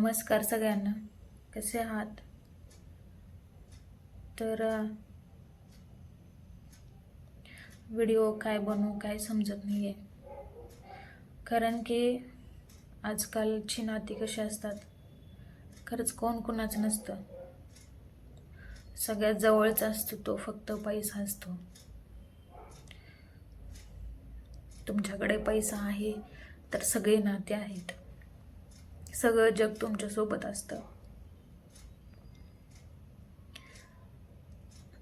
नमस्कार सगळ्यांना. कसे आहात? तर व्हिडिओ काय बनवू काय समजत नाही आहे. कारण की आजकालची नाती कशी असतात, खरंच कोण कुणाचं नसतं. सगळ्यात जवळचा असतो तो फक्त पैसा असतो. तुमच्याकडे पैसा आहे तर सगळे नाते आहेत, सगळं जग तुमच्यासोबत असतं.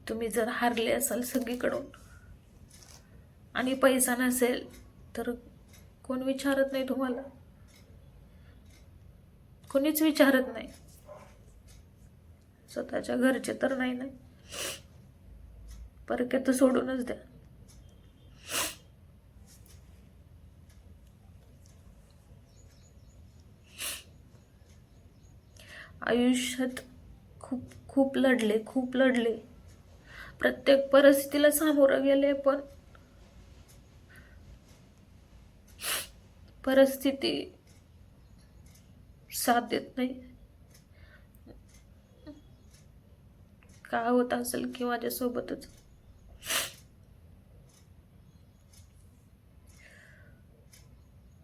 तुम्ही जर हारले असाल सगळीकडून आणि पैसा नसेल तर कोण विचारत नाही तुम्हाला, कोणीच विचारत नाही. स्वतःच्या घरचे तर नाही, परक्यात सोडूनच द्या. आयुष्यात खूप खूप लढले, प्रत्येक परिस्थितीला सामोरं गेले, पण परिस्थिती साथ देत नाही. काय होत असेल की माझ्यासोबतच.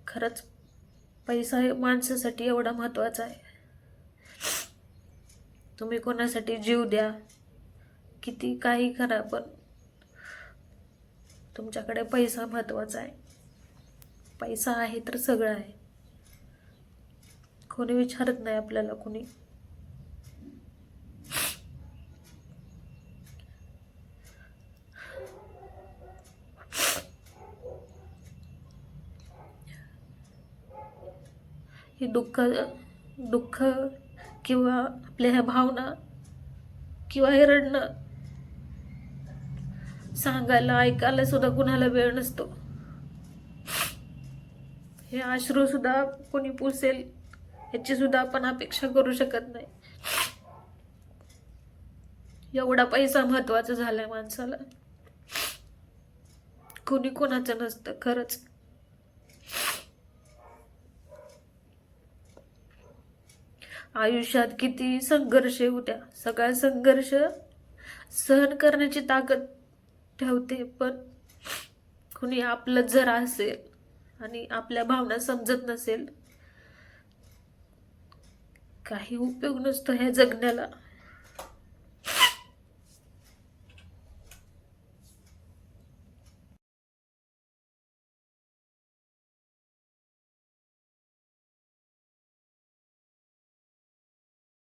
खरंच पैसा हे माणसासाठी एवढा महत्वाचा आहे. तुम्ही कोणासाठी जीव द्या, किती काही करा, पण तुमच्याकडे पैसा महत्वाचा आहे. पैसा आहे तर सगळं आहे. कोणी विचारत नाही आपल्याला कोणी. हे दुःख किंवा आपल्या ह्या भावना किंवा हे रडणं सांगायला ऐकायला सुद्धा कुणाला वेळ नसतो. हे अश्रू सुद्धा कोणी पुसेल याची सुद्धा आपण अपेक्षा करू शकत नाही. एवढा पैसा महत्वाचा झालाय माणसाला. कोणी कोणाचं नसतं खरंच. आयुष्यात किती संघर्ष येऊ द्या, सगळा संघर्ष सहन करण्याची ताकद ठेवते. पण कुणी आपलं जर असेल आणि आपल्या भावना समजत नसेल, काही उपयोग नसतो ह्या जगण्याला.